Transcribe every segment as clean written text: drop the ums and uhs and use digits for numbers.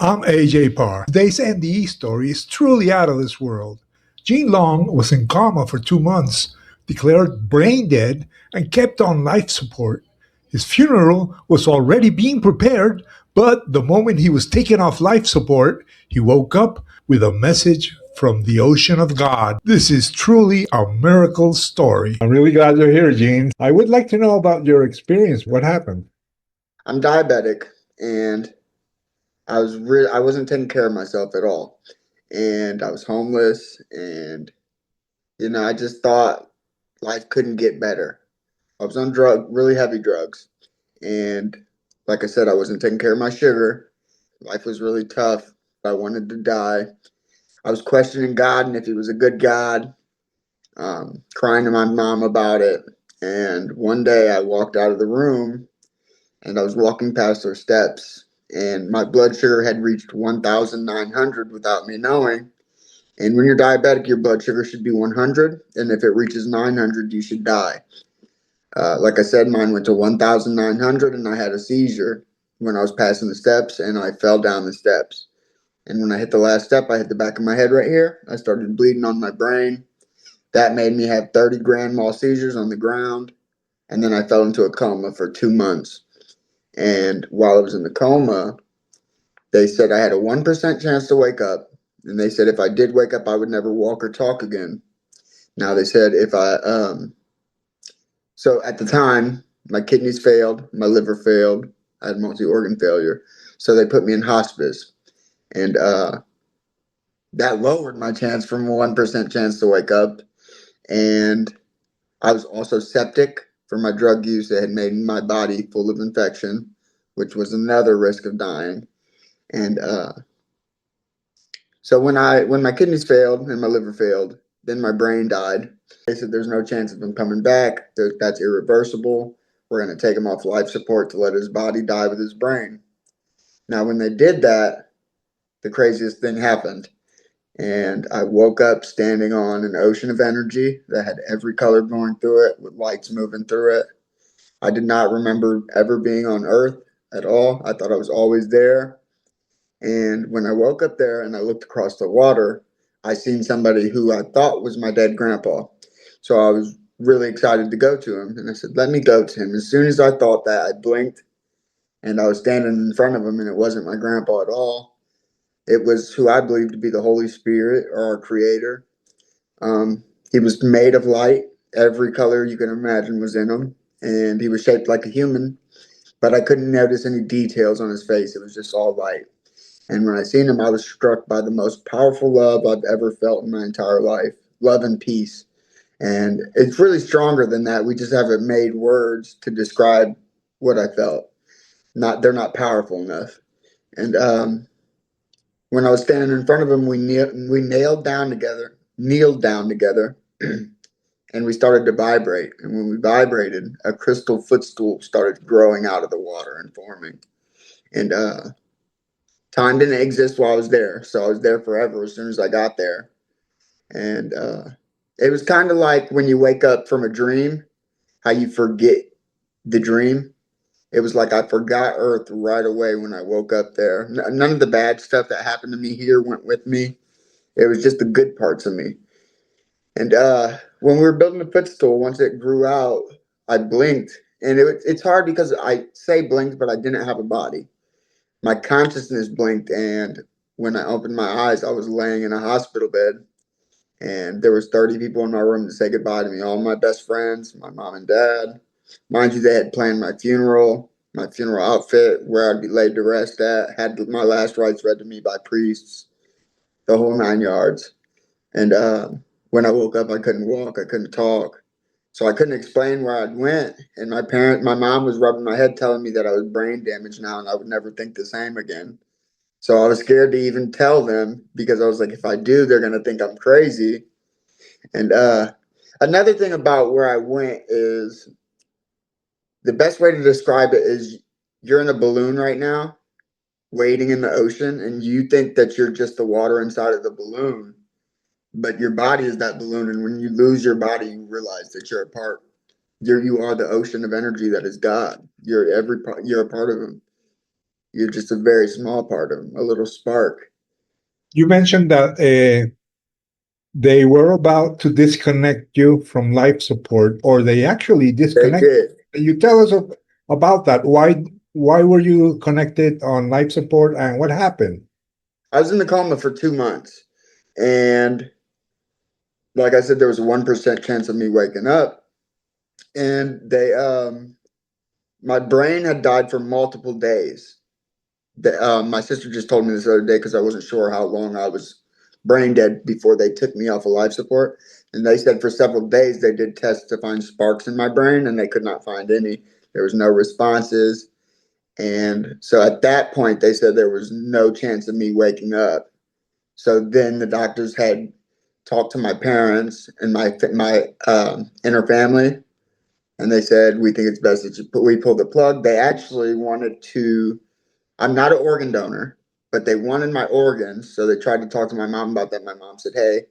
I'm AJ Parr. Today's NDE story is truly out of this world. Gene Long was in coma for 2 months, declared brain dead, and kept on life support. His funeral was already being prepared, but the moment he was taken off life support, he woke up with a message from the ocean of God. This is truly a miracle story. I'm really glad you're here, Gene. I would like to know about your experience. What happened? I'm diabetic, and I wasn't taking care of myself at all, and I was homeless, and I just thought life couldn't get better. I was on really heavy drugs, and like I said, I wasn't taking care of my sugar. Life was really tough. I wanted to die. I was questioning God and if He was a good God, crying to my mom about it. And one day I walked out of the room and I was walking past her steps, and my blood sugar had reached 1,900 without me knowing. And when you're diabetic, your blood sugar should be 100, and if it reaches 900, you should die. Like I said, mine went to 1,900, and I had a seizure when I was passing the steps, and I fell down the steps. And when I hit the last step, I hit the back of my head right here. I started bleeding on my brain. That made me have 30 grand mal seizures on the ground, and then I fell into a coma for 2 months. And while I was in the coma, they said I had a 1% chance to wake up. And they said if I did wake up, I would never walk or talk again. Now, they said so at the time, my kidneys failed, my liver failed, I had multi organ failure. So they put me in hospice. And that lowered my chance from a 1% chance to wake up. And I was also septic from my drug use that had made my body full of infection, which was another risk of dying. And so when my kidneys failed and my liver failed, then my brain died. They said there's no chance of him coming back. That's irreversible. We're going to take him off life support to let his body die with his brain. Now, when they did that, the craziest thing happened. And I woke up standing on an ocean of energy that had every color going through it with lights moving through it. I did not remember ever being on Earth at all. I thought I was always there. And when I woke up there and I looked across the water, I seen somebody who I thought was my dead grandpa. So I was really excited to go to him. And I said, let me go to him. As soon as I thought that, I blinked and I was standing in front of him, and it wasn't my grandpa at all. It was who I believe to be the Holy Spirit, or our creator. He was made of light. Every color you can imagine was in him. And he was shaped like a human, but I couldn't notice any details on his face. It was just all light. And when I seen him, I was struck by the most powerful love I've ever felt in my entire life. Love and peace. And it's really stronger than that. We just haven't made words to describe what I felt. They're not powerful enough. And when I was standing in front of him, we kneeled down together, and we started to vibrate. And when we vibrated, a crystal footstool started growing out of the water and forming. And time didn't exist while I was there, so I was there forever as soon as I got there. And it was kind of like when you wake up from a dream, how you forget the dream. It was like I forgot Earth right away when I woke up there. None of the bad stuff that happened to me here went with me. It was just the good parts of me. And when we were building the footstool, once it grew out, I blinked. And it's hard because I say blinked, but I didn't have a body. My consciousness blinked, and when I opened my eyes, I was laying in a hospital bed, and there was 30 people in my room to say goodbye to me. All my best friends, my mom and dad. Mind you, they had planned my funeral outfit, where I'd be laid to rest at, had my last rites read to me by priests, the whole 9 yards. And when I woke up, I couldn't walk, I couldn't talk. So I couldn't explain where I'd went. And my mom was rubbing my head telling me that I was brain damaged now and I would never think the same again. So I was scared to even tell them, because I was like, if I do, they're going to think I'm crazy. And another thing about where I went is, the best way to describe it is, you're in a balloon right now, waiting in the ocean, and you think that you're just the water inside of the balloon, but your body is that balloon. And when you lose your body, you realize that you are the ocean of energy that is God. You're a part of Him. You're just a very small part of them, a little spark. You mentioned that they were about to disconnect you from life support, or they actually They disconnect. did. You tell us about that. Why were you connected on life support, and what happened? I was in the coma for 2 months. And like I said, there was a 1% chance of me waking up. And my brain had died for multiple days. My sister just told me this the other day because I wasn't sure how long I was brain dead before they took me off of life support. And they said for several days they did tests to find sparks in my brain and they could not find any. There was no responses. And so at that point, they said there was no chance of me waking up. So then the doctors had talked to my parents and my inner family, and they said we think it's best that we pull the plug. They actually wanted to. I'm not an organ donor, but they wanted my organs, so they tried to talk to my mom about that. My mom said, "Hey,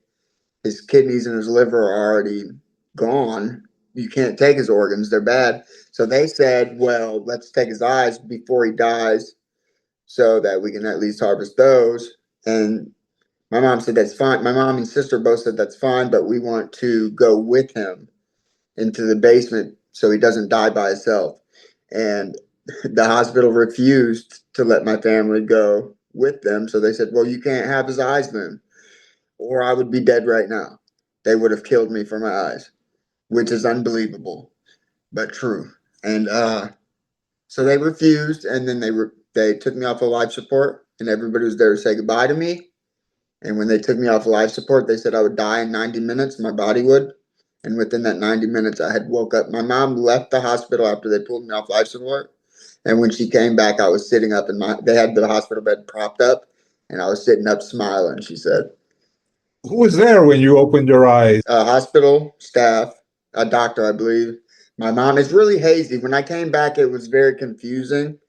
his kidneys and his liver are already gone. You can't take his organs; they're bad." So they said, "Well, let's take his eyes before he dies, so that we can at least harvest those." And my mom said that's fine. My mom and sister both said that's fine, but we want to go with him into the basement so he doesn't die by himself. And the hospital refused to let my family go with them. So they said, well, you can't have his eyes then, or I would be dead right now. They would have killed me for my eyes, which is unbelievable, but true. And so they refused, and then they took me off of life support, and everybody was there to say goodbye to me. And when they took me off life support, they said I would die in 90 minutes, my body would. And within that 90 minutes, I had woke up. My mom left the hospital after they pulled me off life support. And when she came back, I was sitting up they had the hospital bed propped up and I was sitting up smiling, she said. Who was there when you opened your eyes? Hospital staff, a doctor, I believe. My mom is really hazy. When I came back, it was very confusing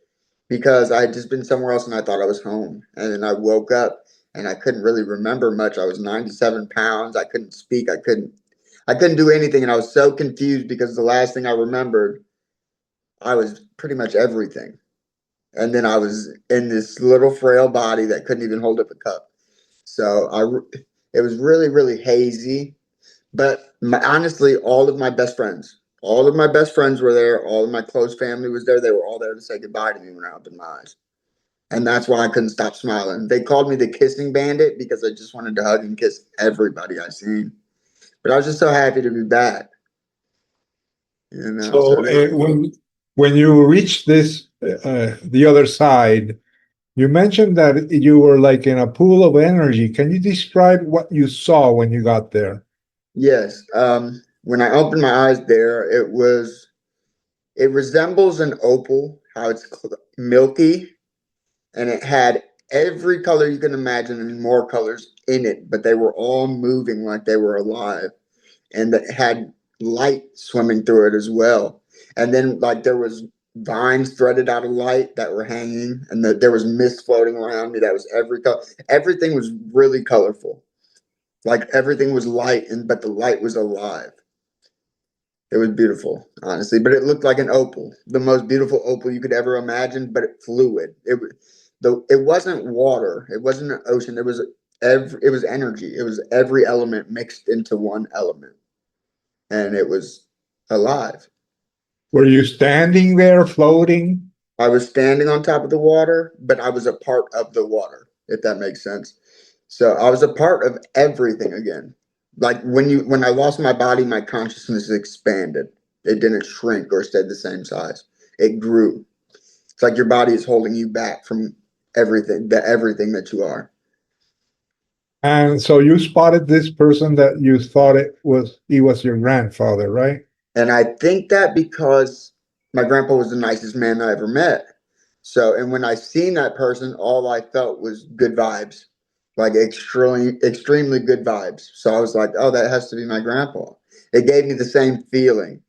because I had just been somewhere else and I thought I was home. And then I woke up and I couldn't really remember much. I was 97 pounds. I couldn't speak. I couldn't do anything. And I was so confused because the last thing I remembered, I was pretty much everything. And then I was in this little frail body that couldn't even hold up a cup. So it was really, really hazy. But honestly, all of my best friends were there. All of my close family was there. They were all there to say goodbye to me when I opened my eyes. And that's why I couldn't stop smiling. They called me the kissing bandit because I just wanted to hug and kiss everybody I seen. But I was just so happy to be back. So So when you reached the other side, you mentioned that you were like in a pool of energy. Can you describe what you saw when you got there? yes, when I opened my eyes there, it resembles an opal, how it's milky, and it had every color you can imagine and more colors in it, but they were all moving like they were alive. And that had light swimming through it as well. And then like there was vines threaded out of light that were hanging, and there was mist floating around me. That was every color. Everything was really colorful. Like everything was light, and but the light was alive. It was beautiful, honestly, but it looked like an opal, the most beautiful opal you could ever imagine. But it fluid. It wasn't water. It wasn't an ocean. It was energy. It was every element mixed into one element, and it was alive. Were you standing there floating? I was standing on top of the water, but I was a part of the water, if that makes sense. So I was a part of everything again. Like when I lost my body, my consciousness expanded. It didn't shrink or stayed the same size. It grew. It's like your body is holding you back from everything that you are. And so you spotted this person that you thought he was your grandfather, right? And I think that because my grandpa was the nicest man I ever met. So, and when I seen that person, all I felt was good vibes, like extremely good vibes. So I was like, oh, that has to be my grandpa. It gave me the same feeling.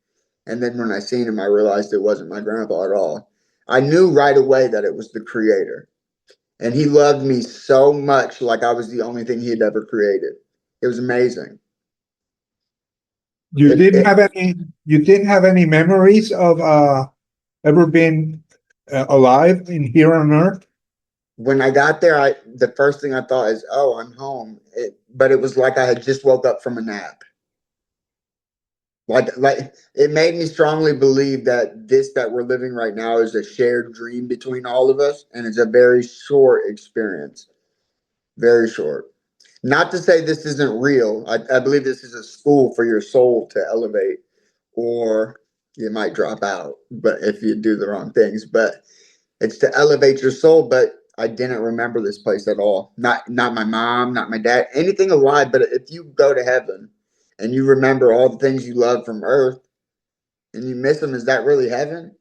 And then when I seen him, I realized it wasn't my grandpa at all. I knew right away that it was the creator. And he loved me so much, like I was the only thing he had ever created. It was amazing. You It, didn't it have any memories of ever being alive in here on Earth? When I got there, the first thing I thought is, "Oh, I'm home." But it was like I had just woke up from a nap. Like it made me strongly believe that this that we're living right now is a shared dream between all of us, and it's a very short experience, very short. Not to say this isn't real. I believe this is a school for your soul to elevate, or you might drop out, but if you do the wrong things. But it's to elevate your soul. But I didn't remember this place at all. Not my mom, not my dad, anything alive. But if you go to heaven and you remember all the things you love from earth and you miss them, is that really heaven?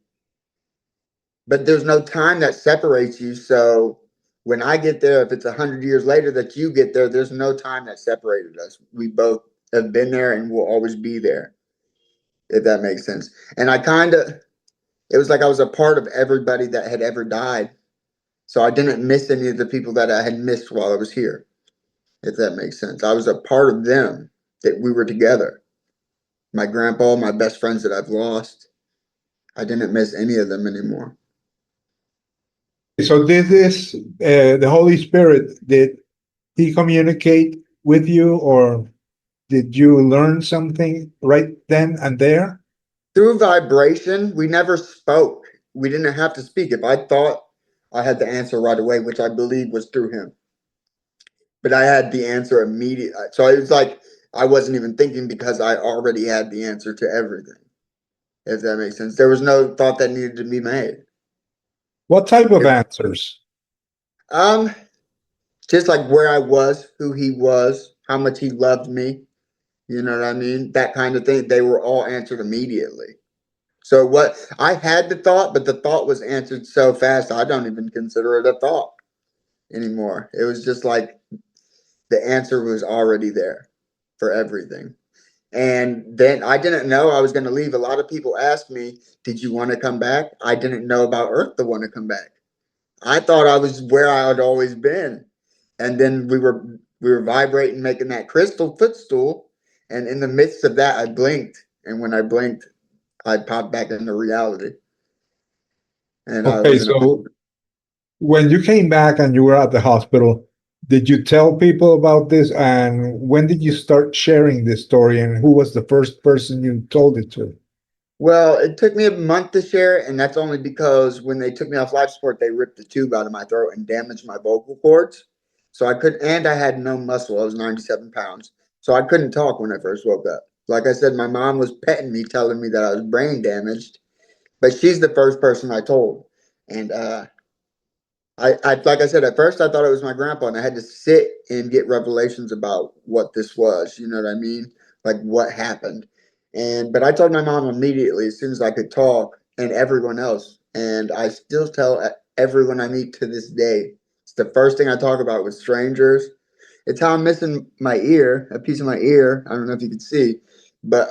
But there's no time that separates you. So when I get there, if it's 100 years later that you get there, there's no time that separated us. We both have been there and will always be there, if that makes sense. And it was like I was a part of everybody that had ever died. So I didn't miss any of the people that I had missed while I was here, if that makes sense. I was a part of them, that we were together. My grandpa, my best friends that I've lost, I didn't miss any of them anymore. So did this the Holy Spirit? Did he communicate with you, or did you learn something right then and there? Through vibration, we never spoke. We didn't have to speak. If I thought I had the answer right away, which I believe was through him, but I had the answer immediately. So it was like I wasn't even thinking because I already had the answer to everything, if that makes sense. There was no thought that needed to be made. What type of answers? Um, just like where I was, who he was, how much he loved me, you know what I mean? That kind of thing. They were all answered immediately. So what I had the thought, but the thought was answered so fast I don't even consider it a thought anymore. It was just like the answer was already there for everything. And then I didn't know I was going to leave. A lot of people asked me, "Did you want to come back?" I didn't know about Earth to want to come back. I thought I was where I had always been. And then we were vibrating, making that crystal footstool. And in the midst of that, I blinked. And when I blinked, I popped back into reality. And I Okay, was in a so when you came back and you were at the hospital, did you tell people about this? And when did you start sharing this story? And who was the first person you told it to? Well, it took me a month to share it, and that's only because when they took me off life support, they ripped the tube out of my throat and damaged my vocal cords. So I could, and I had no muscle. I was 97 pounds. So I couldn't talk when I first woke up. Like I said, my mom was petting me, telling me that I was brain damaged, but she's the first person I told. And I like I said, at first I thought it was my grandpa, and I had to sit and get revelations about what this was. You know what I mean? Like what happened. But I told my mom immediately as soon as I could talk, and everyone else. And I still tell everyone I meet to this day. It's the first thing I talk about with strangers. It's how I'm missing my ear, a piece of my ear. I don't know if you can see, but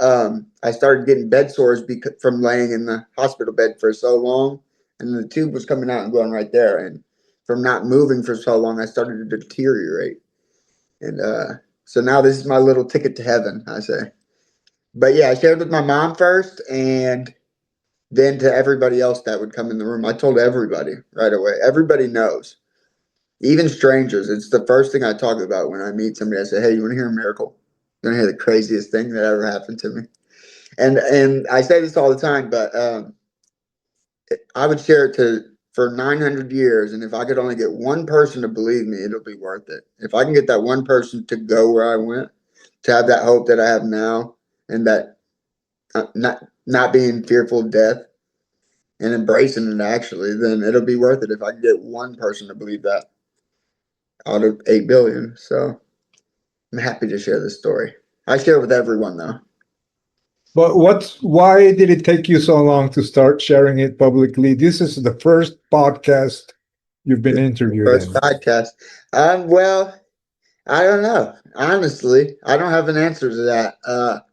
I started getting bed sores from laying in the hospital bed for so long, and the tube was coming out and going right there. And from not moving for so long, I started to deteriorate. And so now this is my little ticket to heaven, I say. But yeah, I shared with my mom first, and then to everybody else that would come in the room. I told everybody right away. Everybody knows, even strangers. It's the first thing I talk about when I meet somebody. I say, "Hey, you want to hear a miracle? You want to hear the craziest thing that ever happened to me?" And I say this all the time, but I would share it to for 900 years, and if I could only get one person to believe me, it'll be worth it. If I can get that one person to go where I went, to have that hope that I have now, and that not being fearful of death and embracing it actually, then it'll be worth it if I can get one person to believe that out of 8 billion. So I'm happy to share this story. I share it with everyone though. But why did it take you so long to start sharing it publicly? This is the first podcast you've been This interviewed first in. podcast. Well, I don't know. Honestly, I don't have an answer to that.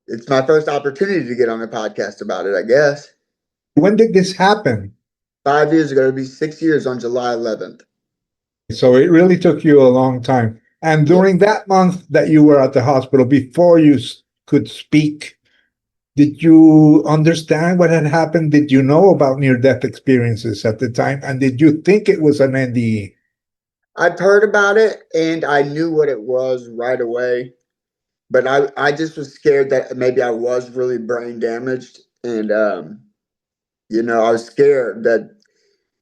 It's my first opportunity to get on a podcast about it, I guess. When did this happen? 5 years ago, it'll be 6 years on July 11th. So it really took you a long time. And Yeah. during that month that you were at the hospital, before you could speak, Did you understand what had happened? Did you know about near death experiences at the time? And did you think it was an NDE? I've heard about it and I knew what it was right away, but I just was scared that maybe I was really brain damaged. And, I was scared that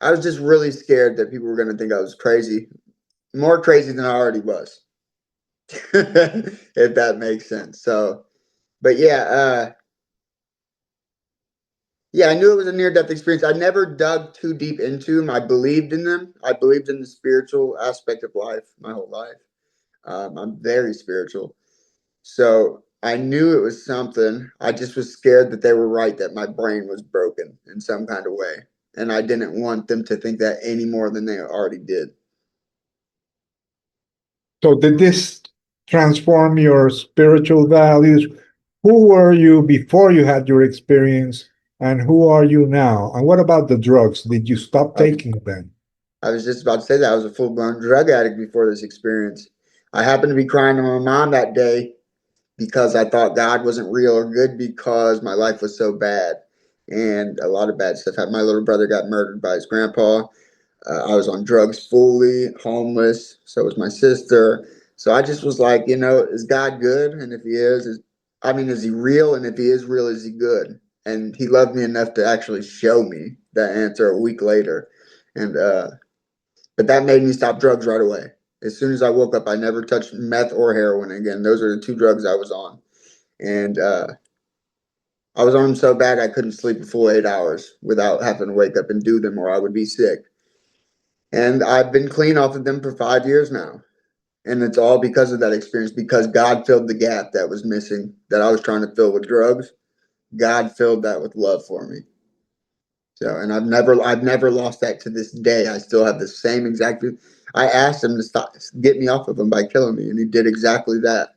I was just really scared that people were going to think I was crazy, more crazy than I already was, if that makes sense. So, but yeah, I knew it was a near death experience. I never dug too deep into them. I believed in them. I believed in the spiritual aspect of life my whole life. I'm very spiritual. So I knew it was something. I just was scared that they were right, that my brain was broken in some kind of way. And I didn't want them to think that any more than they already did. So, did this transform your spiritual values? Who were you before you had your experience, and who are you now? And what about the drugs? Did you stop I was, taking them? I was just about to say that I was a full blown drug addict before this experience. I happened to be crying to my mom that day because I thought God wasn't real or good because my life was so bad. And a lot of bad stuff happened. My little brother got murdered by his grandpa. I was on drugs fully, homeless. So was my sister. So I just was like, is God good? And if he is he real? And if he is real, is he good? And he loved me enough to actually show me that answer a week later. And, but that made me stop drugs right away. As soon as I woke up, I never touched meth or heroin again. Those are the two drugs I was on. And I was on them so bad I couldn't sleep a full 8 hours without having to wake up and do them or I would be sick. And I've been clean off of them for 5 years now. And it's all because of that experience, because God filled the gap that was missing, that I was trying to fill with drugs. God filled that with love for me. So, and I've never lost that to this day. I still have the same exact. I asked him to stop, get me off of them by killing me, and he did exactly that.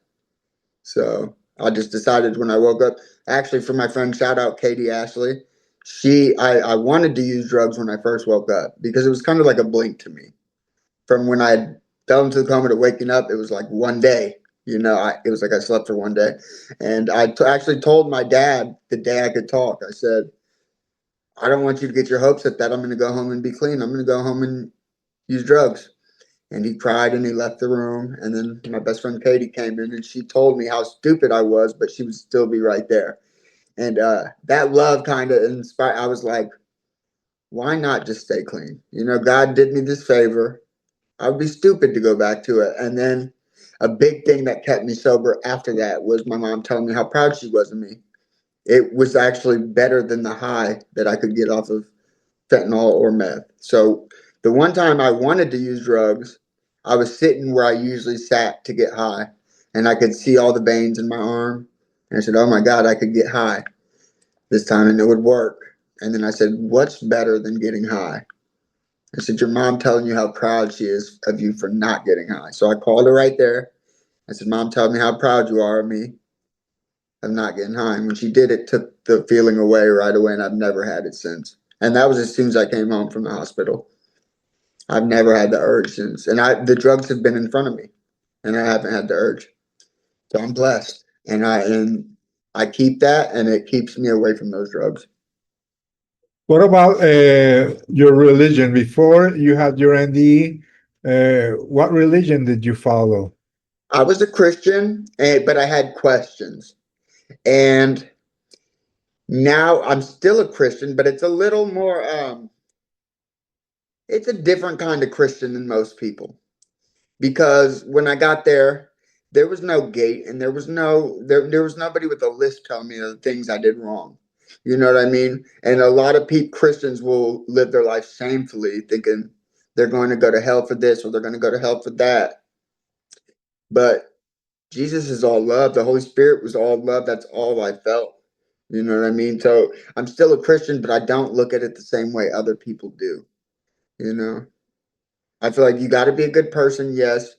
So I just decided when I woke up, actually, for my friend, shout out Katie Ashley. I wanted to use drugs when I first woke up because it was kind of like a blink to me. From when I fell into the coma to waking up, it was like one day. It was like I slept for one day. And actually told my dad the day I could talk, I said, I don't want you to get your hopes up that I'm going to go home and be clean. I'm going to go home and use drugs. And he cried and he left the room. And then my best friend Katie came in and she told me how stupid I was, but she would still be right there. And that love kind of inspired. I was like, why not just stay clean? God did me this favor. I would be stupid to go back to it. And then a big thing that kept me sober after that was my mom telling me how proud she was of me. It was actually better than the high that I could get off of fentanyl or meth. So the one time I wanted to use drugs, I was sitting where I usually sat to get high, and I could see all the veins in my arm. And I said, "Oh my God, I could get high this time, and it would work." And then I said, "What's better than getting high?" I said, "Your mom telling you how proud she is of you for not getting high." So I called her right there. I said, "Mom, tell me how proud you are of me of not getting high." And when she did, it took the feeling away right away, and I've never had it since. And that was as soon as I came home from the hospital. I've never had the urge since. And the drugs have been in front of me and I haven't had the urge. So I'm blessed. And I keep that and it keeps me away from those drugs. What about your religion? Before you had your NDE, what religion did you follow? I was a Christian, but I had questions. And now I'm still a Christian, but it's a little more it's a different kind of Christian than most people. Because when I got there was no gate and there was nobody with a list telling me the things I did wrong. You know what I mean? And a lot of Christians will live their life shamefully, thinking they're going to go to hell for this or they're going to go to hell for that. But Jesus is all love. The Holy Spirit was all love. That's all I felt. You know what I mean? So I'm still a Christian, but I don't look at it the same way other people do. You know, I feel like you got to be a good person, yes,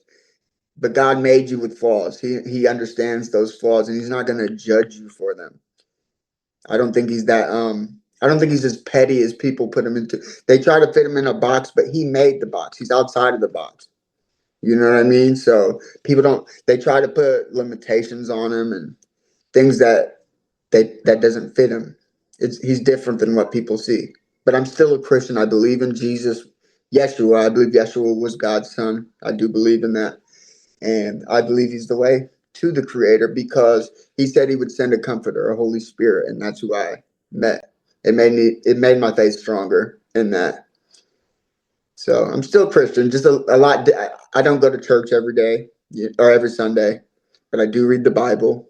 but God made you with flaws. He understands those flaws and he's not going to judge you for them. I don't think he's that I don't think he's as petty as people put him into. They try to fit him in a box, but he made the box. He's outside of the box. You know what I mean? So people don't they try to put limitations on him and things that that doesn't fit him. He's different than what people see. But I'm still a Christian. I believe in Jesus, Yeshua. I believe Yeshua was God's son. I do believe in that. And I believe he's the way to the Creator because he said he would send a comforter, a Holy Spirit, and that's who I met. It made my faith stronger in that. So I'm still Christian, just a lot. I don't go to church every day or every Sunday, but I do read the Bible,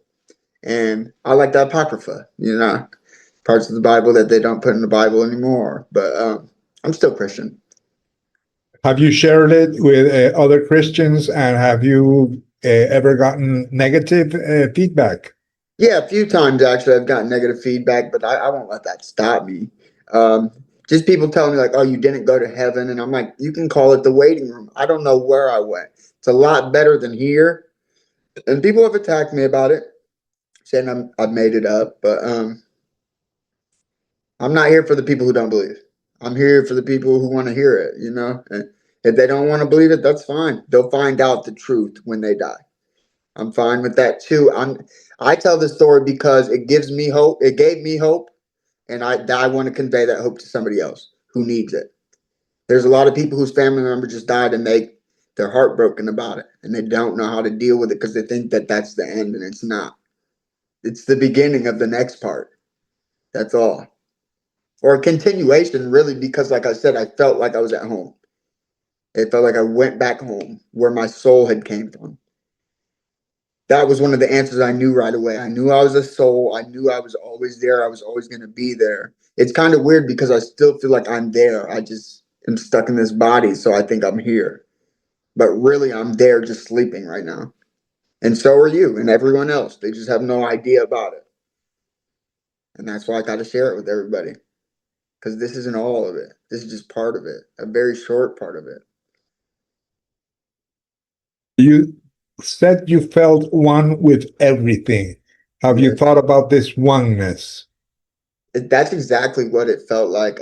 and I like the Apocrypha, parts of the Bible that they don't put in the Bible anymore. But I'm still Christian. Have you shared it with other Christians, and have you ever gotten negative feedback? Yeah, a few times actually I've gotten negative feedback, but I won't let that stop me. Um, just people telling me like, "Oh, you didn't go to heaven," and I'm like, "You can call it the waiting room. I don't know where I went. It's a lot better than here." And people have attacked me about it, saying I've made it up, but I'm not here for the people who don't believe. I'm here for the people who want to hear it. And if they don't want to believe it, that's fine. They'll find out the truth when they die. I'm fine with that too. I tell this story because it gives me hope. It gave me hope, and I want to convey that hope to somebody else who needs it. There's a lot of people whose family member just died, and they're heartbroken about it, and they don't know how to deal with it because they think that that's the end, and it's not. It's the beginning of the next part. That's all, or a continuation, really, because like I said, I felt like I was at home. It felt like I went back home where my soul had came from. That was one of the answers I knew right away. I knew I was a soul. I knew I was always there. I was always going to be there. It's kind of weird because I still feel like I'm there. I just am stuck in this body, so I think I'm here. But really, I'm there just sleeping right now. And so are you and everyone else. They just have no idea about it. And that's why I got to share it with everybody. Because this isn't all of it. This is just part of it, a very short part of it. You said you felt one with everything. Have you Yes. thought about this oneness? That's exactly what it felt like.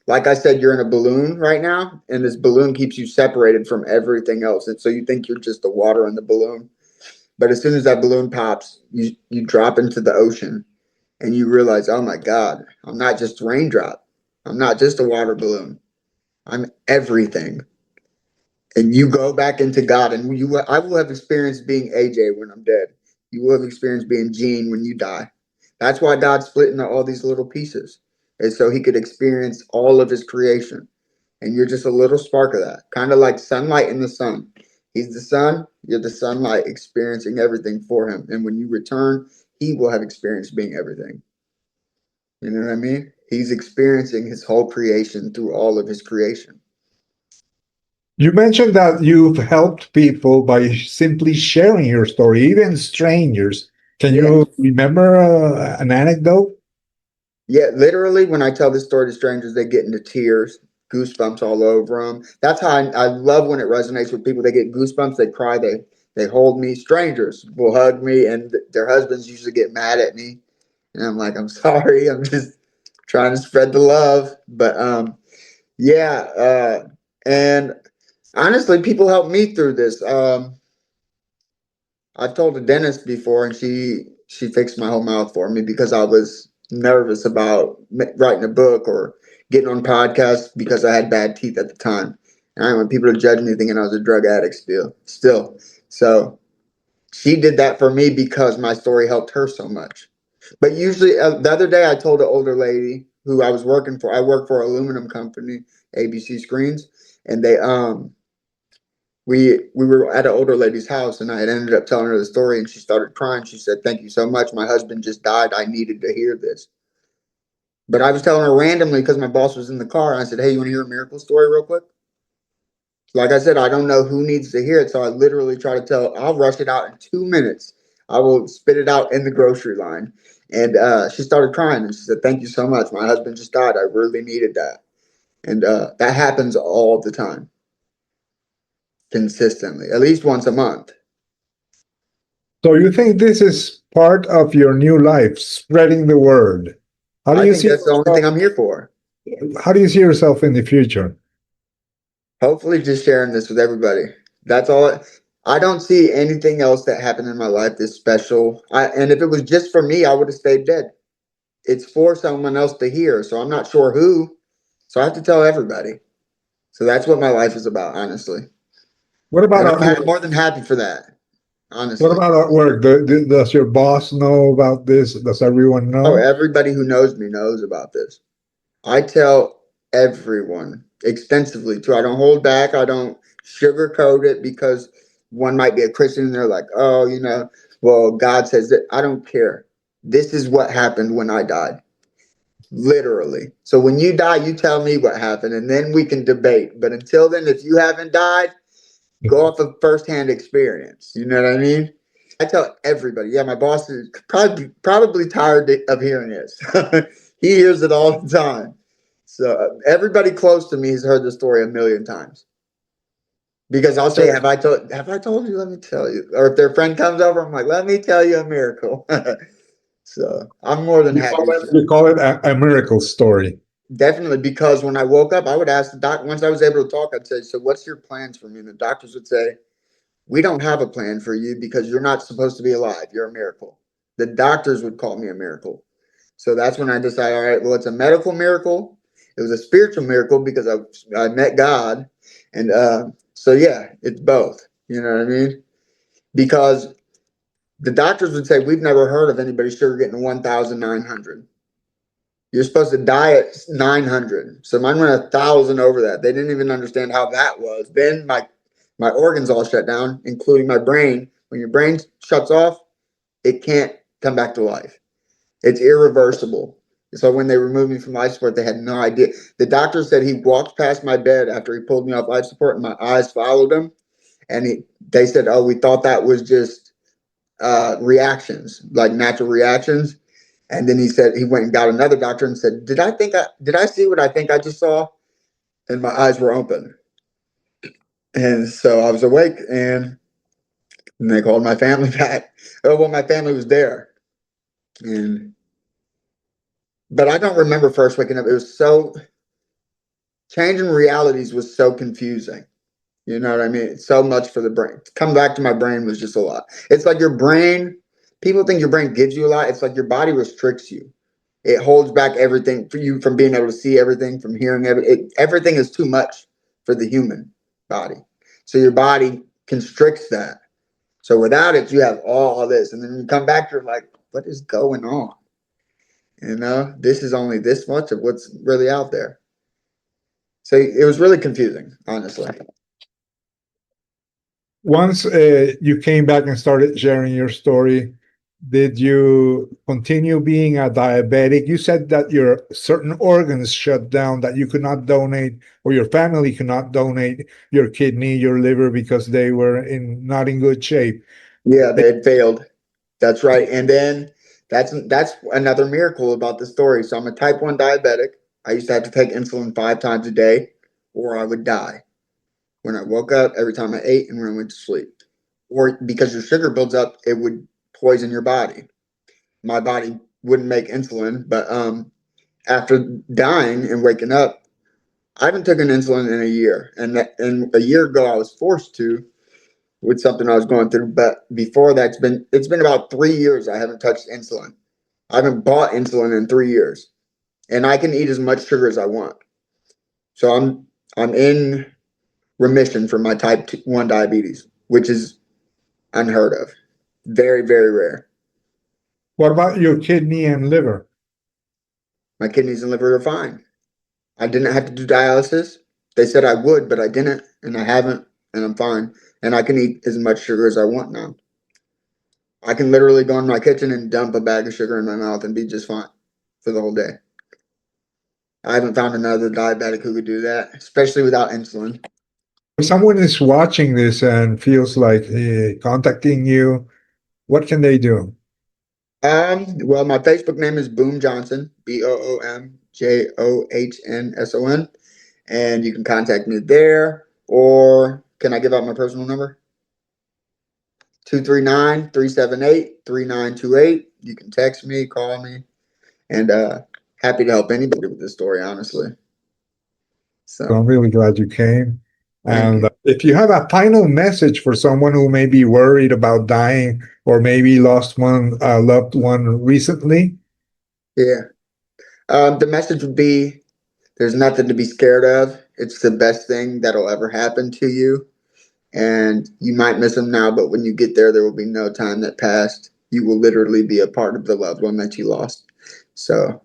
Like I said, you're in a balloon right now, and this balloon keeps you separated from everything else. And so you think you're just the water in the balloon. But as soon as that balloon pops, you drop into the ocean and you realize, oh my God, I'm not just a raindrop. I'm not just a water balloon. I'm everything. And you go back into God, and I will have experienced being AJ when I'm dead. You will have experienced being Gene when you die. That's why God split into all these little pieces, is so he could experience all of his creation. And you're just a little spark of that, kind of like sunlight in the sun. He's the sun, you're the sunlight experiencing everything for him. And when you return, he will have experienced being everything. You know what I mean? He's experiencing his whole creation through all of his creation. You mentioned that you've helped people by simply sharing your story, even strangers. Can Yeah. you remember an anecdote? Yeah, literally, when I tell this story to strangers, they get into tears, goosebumps all over them. That's how I love when it resonates with people. They get goosebumps, they cry, they hold me. Strangers will hug me, and their husbands usually get mad at me, and I'm like, I'm sorry, I'm just trying to spread the love. But yeah, and honestly, people help me through this. I've told a dentist before, and she fixed my whole mouth for me because I was nervous about writing a book or getting on podcasts because I had bad teeth at the time. And I didn't want people to judge me thinking I was a drug addict still. So she did that for me because my story helped her so much. But usually, the other day I told an older lady who I was working for. I work for an aluminum company, ABC Screens, and we were at an older lady's house, and I had ended up telling her the story, and she started crying. She said, "Thank you so much. My husband just died. I needed to hear this." But I was telling her randomly because my boss was in the car, and I said, "Hey, you want to hear a miracle story real quick?" Like I said, I don't know who needs to hear it, so I literally try to tell. I'll rush it out in 2 minutes. I will spit it out in the grocery line. And she started crying, and she said, "Thank you so much. My husband just died. I really needed that." And that happens all the time, consistently, at least once a month. So you think this is part of your new life, spreading the word? How do I you think see that's the only yourself? thing I'm here for. How do you see yourself in the future? Hopefully just sharing this with everybody. That's all. I don't see anything else that happened in my life that's special. And if it was just for me, I would have stayed dead. It's for someone else to hear, so I'm not sure who. So I have to tell everybody. So that's what my life is about, honestly. What about And at I'm work? more than happy for that, What honestly. about at work? Does your boss know about this? Does everyone Oh, know? everybody who knows me knows about this. I tell everyone extensively too. I don't hold back. I don't sugarcoat it because one might be a Christian and they're like, oh, well, God says that. I don't care. This is what happened when I died. Literally. So when you die, you tell me what happened and then we can debate. But until then, if you haven't died, go off of firsthand experience. You know what I mean? I tell everybody. Yeah, my boss is probably tired of hearing this. He hears it all the time. So everybody close to me has heard the story a million times. Because I'll say, So "Have I told you? Let me tell you." Or if their friend comes over, I'm like, "Let me tell you a miracle." So I'm more than happy to share. you call it a miracle story. Definitely, because when I woke up, I would ask the doc. Once I was able to talk, I'd say, "So, what's your plans for me?" And the doctors would say, "We don't have a plan for you because you're not supposed to be alive. You're a miracle." The doctors would call me a miracle. So that's when I decided, all right, well, it's a medical miracle. It was a spiritual miracle because I met God. And so, yeah, it's both. You know what I mean? Because the doctors would say, we've never heard of anybody sugar getting 1,900. You're supposed to die at 900. So mine went 1,000 over that. They didn't even understand how that was. Then my organs all shut down, including my brain. When your brain shuts off, it can't come back to life. It's irreversible. So when they removed me from life support, they had no idea. The doctor said he walked past my bed after he pulled me off life support, and my eyes followed him. And they said, "Oh, we thought that was just reactions, like natural reactions." And then he said he went and got another doctor and said, did I see what I think I just saw?" And my eyes were open, and so I was awake, and they called my family back. Oh, well, my family was there, and but I don't remember first waking up. It was so changing realities was so confusing. You know what I mean? So much for the brain. To come back to my brain was just a lot. It's like your brain, people think your brain gives you a lot. It's like your body restricts you. It holds back everything for you from being able to see everything, from hearing everything. Everything is too much for the human body. So your body constricts that. So without it, you have all this. And then you come back, you're like, what is going on? This is only this much of what's really out there. So it was really confusing, honestly. Once you came back and started sharing your story, did you continue being a diabetic? You said that your certain organs shut down, that you could not donate, or your family could not donate your kidney, your liver, because they were not in good shape. Yeah, they had failed. That's right. And then that's another miracle about the story. So I'm a type 1 diabetic. I used to have to take insulin 5 times a day or I would die. When I woke up, every time I ate, and when I went to sleep. Or because your sugar builds up, it would poison your body. My body wouldn't make insulin, but after dying and waking up, I haven't taken insulin in a year. And a year ago I was forced to with something I was going through. But before that, it's been about 3 years I haven't touched insulin. I haven't bought insulin in 3 years, and I can eat as much sugar as I want. So I'm in remission from my type 1 diabetes, which is unheard of, very very rare. What about your kidney and liver? My kidneys and liver are fine. I didn't have to do dialysis. They said I would, but I didn't, and I haven't, and I'm fine. And I can eat as much sugar as I want now. I can literally go in my kitchen and dump a bag of sugar in my mouth and be just fine for the whole day. I haven't found another diabetic who could do that, especially without insulin. If someone is watching this and feels like contacting you, what can they do? Well, my Facebook name is Boom Johnson, BoomJohnsson, and you can contact me there. Or can I give out my personal number? 239-378-3928. You can text me, call me, and happy to help anybody with this story, honestly. So So I'm really glad you came. Thank And you. if you have a final message for someone who may be worried about dying or maybe lost one loved one recently. Yeah. The message would be there's nothing to be scared of. It's the best thing that'll ever happen to you. And you might miss them now, but when you get there, there will be no time that passed. You will literally be a part of the loved one that you lost. So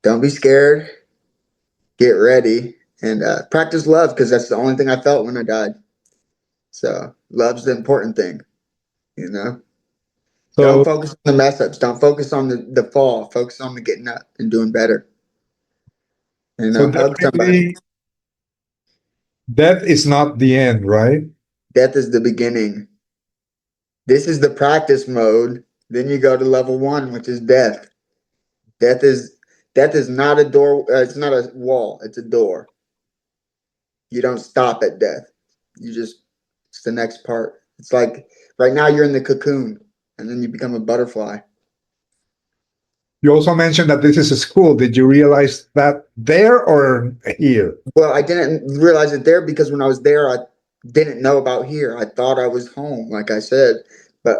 don't be scared. Get ready and practice love because that's the only thing I felt when I died. So love's the important thing, you know? Don't So, focus on the mess ups. Don't focus on the fall. Focus on the getting up and doing better. You so know, hug somebody. death is not the end, right? Death is the beginning. This is the practice mode. Then you go to level one, which is death. Death is death is not a door. It's not a wall. It's a door. You don't stop at death. You just it's the next part. It's like right now you're in the cocoon, and then you become a butterfly. You also mentioned that this is a school. Did you realize that there or here? Well, I didn't realize it there because when I was there, I didn't know about here. I thought I was home, like I said. But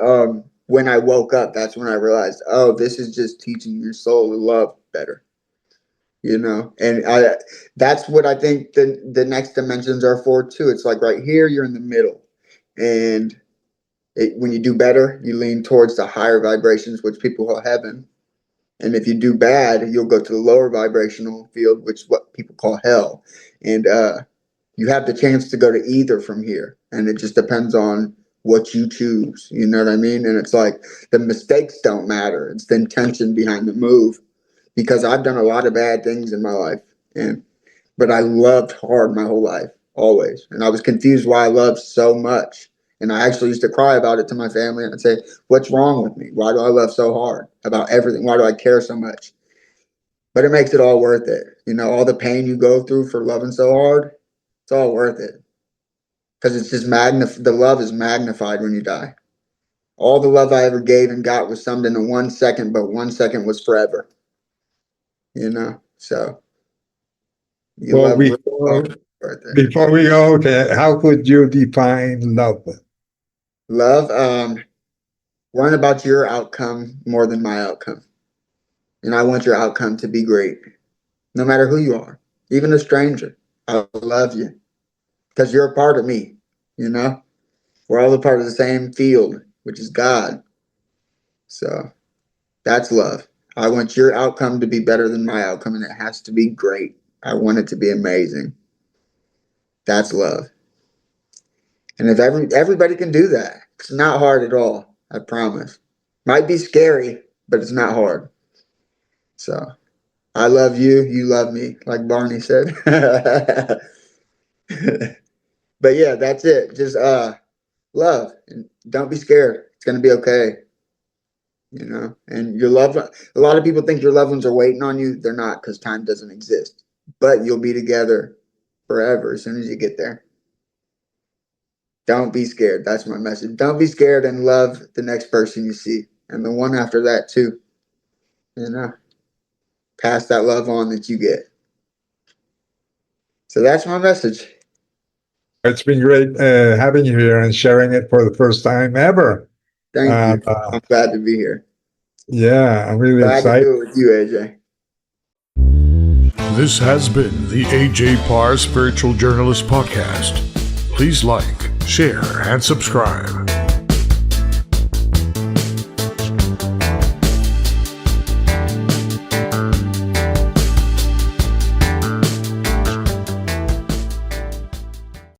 when I woke up, that's when I realized, oh, this is just teaching your soul to love better. You know, and I that's what I think the next dimensions are for too. It's like right here, you're in the middle, and when you do better, you lean towards the higher vibrations, which people call heaven. And if you do bad, you'll go to the lower vibrational field, which is what people call hell. And you have the chance to go to either from here. And it just depends on what you choose. You know what I mean? And it's like the mistakes don't matter. It's the intention behind the move. Because I've done a lot of bad things in my life. But I loved hard my whole life, always. And I was confused why I loved so much. And I actually used to cry about it to my family and I'd say, what's wrong with me? Why do I love so hard about everything? Why do I care so much? But it makes it all worth it. You know, all the pain you go through for loving so hard, it's all worth it. Because it's just the love is magnified when you die. All the love I ever gave and got was summed into 1 second, but 1 second was forever. You know? So you Well, love really hard right there. before we go, okay, how could you define love? Love, worrying about your outcome more than my outcome. And I want your outcome to be great, no matter who you are, even a stranger. I love you because you're a part of me. You know, we're all a part of the same field, which is God. So that's love. I want your outcome to be better than my outcome, and it has to be great. I want it to be amazing. That's love. And if everybody can do that, it's not hard at all. I promise. Might be scary, but it's not hard. So I love you, you love me, like Barney said. But yeah, that's it. Just love and don't be scared. It's gonna be okay. You know, and your loved one, a lot of people think your loved ones are waiting on you. They're not because time doesn't exist. But you'll be together forever as soon as you get there. Don't be scared. That's my message. Don't be scared and love the next person you see. And the one after that too. You know, pass that love on that you get. So that's my message. It's been great having you here and sharing it for the first time ever. Thank you. I'm glad to be here. Yeah, I'm really Glad to excited. do it with you, AJ. This has been the AJ Parr Spiritual Journalist Podcast. Please like, share, and subscribe.